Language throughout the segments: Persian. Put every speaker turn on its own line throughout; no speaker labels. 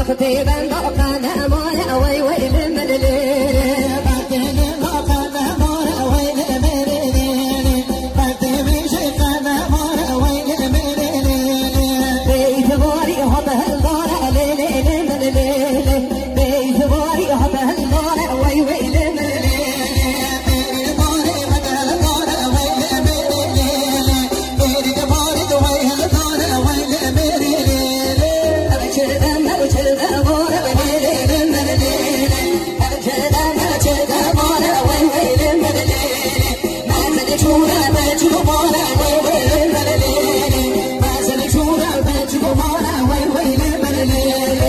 وقتي بندق نمون وي ويل من الليل وقتي بندق نمون ويل من الليل وقتي بشق نمون ويل من الليل بيت بوري هب هالدار ليل من الليل بيت بوري هب هالدار وي ويل من الليل بيت بوري هب هالدار ويل من الليل بيت بوري وي هالدار ويل من الليل أبشر أبشر بور ويل من الليل أبشر أبشر بور ويل من الليل ما زال شورا بجو بور ويل من الليل ما زال شورا بجو بور ويل من الليل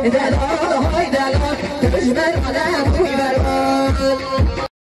إذا لا هاي لا تجمل ولا